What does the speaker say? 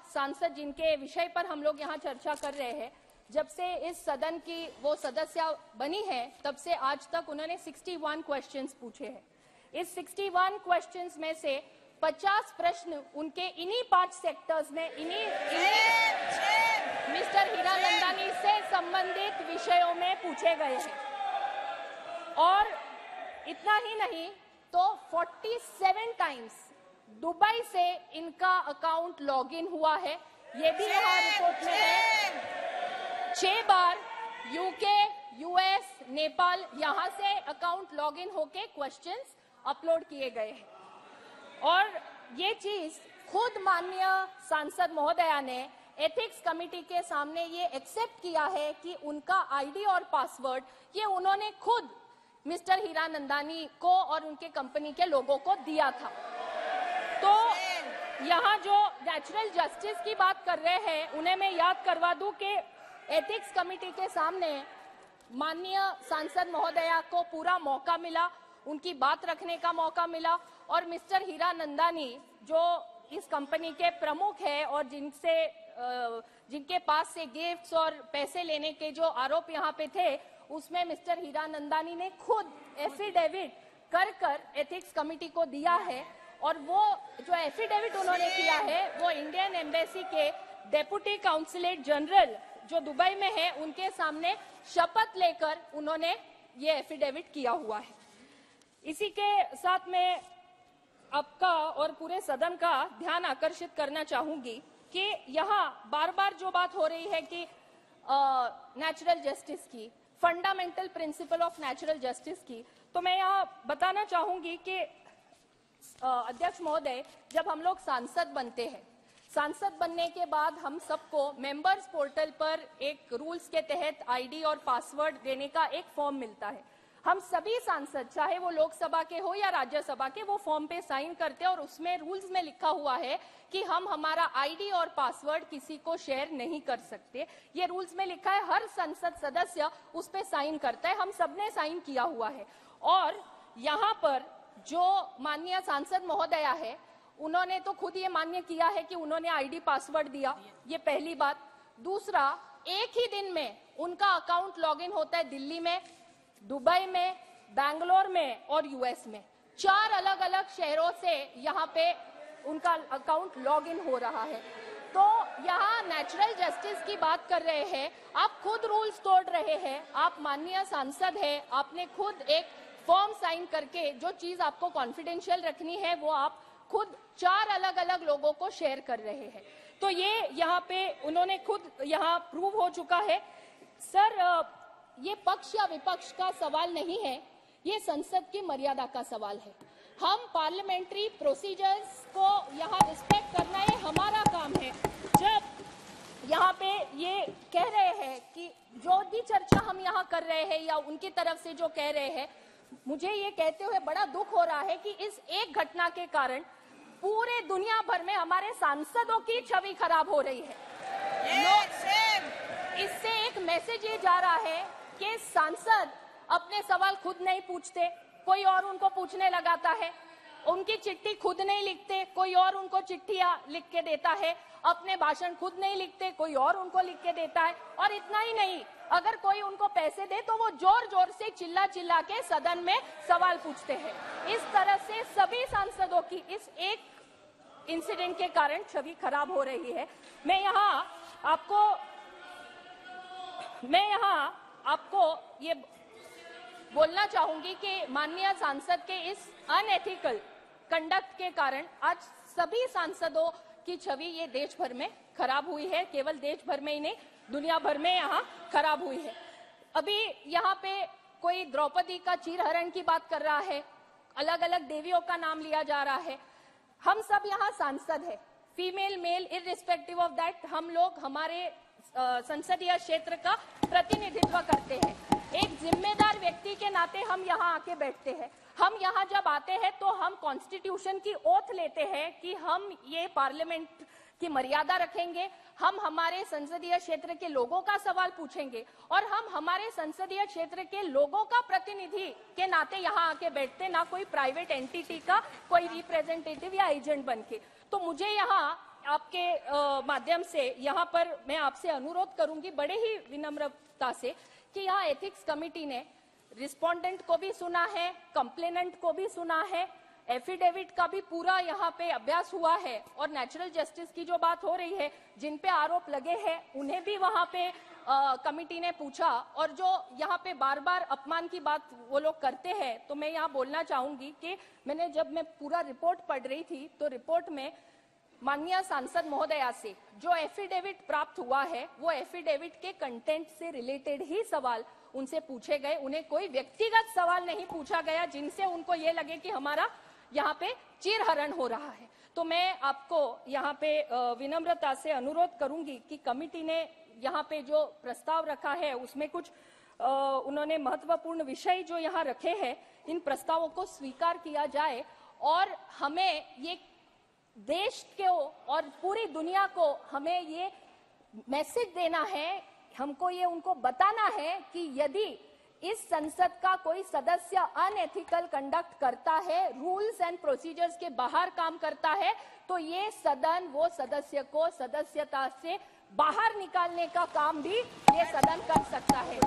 सांसद जिनके विषय पर हम लोग यहाँ चर्चा कर रहे हैं, जब से इस सदन की वो सदस्य बनी है तब से आज तक उन्होंने 61 क्वेश्चंस पूछे हैं। इस 61 क्वेश्चंस में से 50 प्रश्न उनके इन्हीं 5 सेक्टर्स में इन्हीं मिस्टर हीरानंदानी से संबंधित विषयों में पूछे गए हैं। और इतना ही नहीं तो 47 टाइम्स दुबई से इनका अकाउंट लॉगिन हुआ है, ये भी यहाँ रिपोर्ट में है। 6 बार यूके, यूएस, नेपाल यहाँ से अकाउंट लॉगिन होके क्वेश्चंस अपलोड किए गए हैं। और ये चीज खुद माननीय सांसद महोदया ने एथिक्स कमेटी के सामने ये एक्सेप्ट किया है कि उनका आईडी और पासवर्ड ये उन्होंने खुद मिस्टर हीरानंदानी को और उनके कंपनी के लोगों को दिया था। तो यहाँ जो नेचुरल जस्टिस की बात कर रहे हैं उन्हें मैं याद करवा दूं कि एथिक्स कमेटी के सामने माननीय सांसद महोदया को पूरा मौका मिला, उनकी बात रखने का मौका मिला। और मिस्टर हीरानंदानी जो इस कंपनी के प्रमुख है और जिनके पास से गिफ्ट्स और पैसे लेने के जो आरोप यहाँ पे थे, उसमें मिस्टर हीरानंदानी ने खुद एफिडेविट कर एथिक्स कमेटी को दिया है। और वो जो एफिडेविट उन्होंने किया है वो इंडियन एम्बेसी के डेप्यूटी काउंसलेट जनरल जो दुबई में है उनके सामने शपथ लेकर उन्होंने ये एफिडेविट किया हुआ है। इसी के साथ मैं आपका और पूरे सदन का ध्यान आकर्षित करना चाहूंगी कि यहाँ बार बार जो बात हो रही है कि नेचुरल जस्टिस की, fundamental principle of natural justice की, तो मैं यहाँ बताना चाहूंगी कि अध्यक्ष महोदय, जब हम लोग सांसद बनते हैं, सांसद बनने के बाद हम सबको मेंबर्स पोर्टल पर एक रूल्स के तहत आईडी और पासवर्ड देने का एक फॉर्म मिलता है। हम सभी सांसद, चाहे वो लोकसभा के हो या राज्यसभा के, वो फॉर्म पे साइन करते हैं और उसमें रूल्स में लिखा हुआ है कि हम हमारा आईडी और पासवर्ड किसी को शेयर नहीं कर सकते। ये रूल्स में लिखा है, हर संसद सदस्य उस पे साइन करता है, हम सबने साइन किया हुआ है। और यहाँ पर जो माननीय सांसद महोदया है उन्होंने तो खुद ये मान्य किया है कि उन्होंने आईडी पासवर्ड दिया, ये पहली बात। दूसरा, एक ही दिन में उनका अकाउंट लॉगिन होता है दिल्ली में, दुबई में, बैंगलोर में और यूएस में। 4 अलग अलग शहरों से यहाँ पे उनका अकाउंट लॉगिन हो रहा है। तो यहाँ नेचुरल जस्टिस की बात कर रहे हैं, आप खुद रूल्स तोड़ रहे हैं। आप माननीय सांसद है, आपने खुद एक फॉर्म साइन करके जो चीज आपको कॉन्फिडेंशियल रखनी है वो आप खुद 4 अलग अलग लोगों को शेयर कर रहे हैं। तो ये यहाँ पे उन्होंने खुद यहाँ प्रूव हो चुका है। सर, ये पक्ष या विपक्ष का सवाल नहीं है, ये संसद की मर्यादा का सवाल है। हम पार्लियामेंट्री प्रोसीजर्स को यहाँ रिस्पेक्ट करना ये हमारा काम है। जब यहाँ पे ये कह रहे हैं कि जो भी चर्चा हम यहाँ कर रहे हैं या उनकी तरफ से जो कह रहे हैं, मुझे ये कहते हुए बड़ा दुख हो रहा है कि इस एक घटना के कारण पूरे दुनिया भर में हमारे सांसदों की छवि खराब हो रही है। इससे एक मैसेज ये जा रहा है कि सांसद अपने सवाल खुद नहीं पूछते, कोई और उनको पूछने लगाता है। उनकी चिट्ठी खुद नहीं लिखते, कोई और उनको चिट्ठियां लिख के देता है। अपने भाषण खुद नहीं लिखते, कोई और उनको लिख के देता है। और इतना ही नहीं, अगर कोई उनको पैसे दे तो वो जोर जोर से चिल्ला चिल्ला के सदन में सवाल पूछते हैं। इस तरह से सभी सांसदों की इस एक इंसिडेंट के कारण छवि खराब हो रही है। मैं यहाँ आपको ये बोलना चाहूंगी कि माननीय सांसद के इस अनएथिकल कंडक्ट के कारण आज सभी सांसदों की छवि ये देश भर में खराब हुई है। केवल देश भर में ही नहीं, दुनिया भर में यहाँ खराब हुई है। अभी यहाँ पे कोई द्रौपदी का चीरहरण की बात कर रहा है, अलग अलग देवियों का नाम लिया जा रहा है। हम सब यहाँ सांसद है, female male irrespective of that, हम लोग हमारे संसदीय क्षेत्र का प्रतिनिधित्व करते हैं। एक जिम्मेदार व्यक्ति के नाते हम यहाँ आके बैठते हैं। हम यहाँ जब आते हैं तो हम कॉन्स्टिट्यूशन की ओथ लेते हैं कि हम ये पार्लियामेंट की मर्यादा रखेंगे, हम हमारे संसदीय क्षेत्र के लोगों का सवाल पूछेंगे और हम हमारे संसदीय क्षेत्र के लोगों का प्रतिनिधि के नाते यहाँ आके बैठते, ना कोई प्राइवेट एंटिटी का कोई रिप्रेजेंटेटिव या एजेंट बनके। तो मुझे यहाँ आपके माध्यम से यहाँ पर मैं आपसे अनुरोध करूंगी बड़े ही विनम्रता से कि यहाँ एथिक्स कमेटी ने रिस्पोंडेंट को भी सुना है, कंप्लेनेंट को भी सुना है, एफिडेविट का भी पूरा यहाँ पे अभ्यास हुआ है और नेचुरल जस्टिस की जो बात हो रही है, जिन पे आरोप लगे हैं उन्हें भी वहाँ पे कमिटी ने पूछा। और जो यहाँ पे बार बार अपमान की बात वो लोग करते हैं, तो मैं यहाँ बोलना चाहूंगी कि जब मैं पूरा रिपोर्ट पढ़ रही थी तो रिपोर्ट में माननीय सांसद महोदया से जो एफिडेविट प्राप्त हुआ है वो एफिडेविट के कंटेंट से रिलेटेड ही सवाल उनसे पूछे गए। उन्हें कोई व्यक्तिगत सवाल नहीं पूछा गया जिनसे उनको ये लगे कि हमारा यहाँ पे चीरहरण हो रहा है। तो मैं आपको यहाँ पे विनम्रता से अनुरोध करूंगी कि कमिटी ने यहाँ पे जो प्रस्ताव रखा है उसमें कुछ उन्होंने महत्वपूर्ण विषय जो यहाँ रखे हैं, इन प्रस्तावों को स्वीकार किया जाए और हमें ये देश को और पूरी दुनिया को हमें ये मैसेज देना है, हमको ये उनको बताना है कि यदि इस संसद का कोई सदस्य अनएथिकल कंडक्ट करता है, रूल्स एंड प्रोसीजर्स के बाहर काम करता है, तो ये सदन वो सदस्य को सदस्यता से बाहर निकालने का काम भी ये सदन कर सकता है।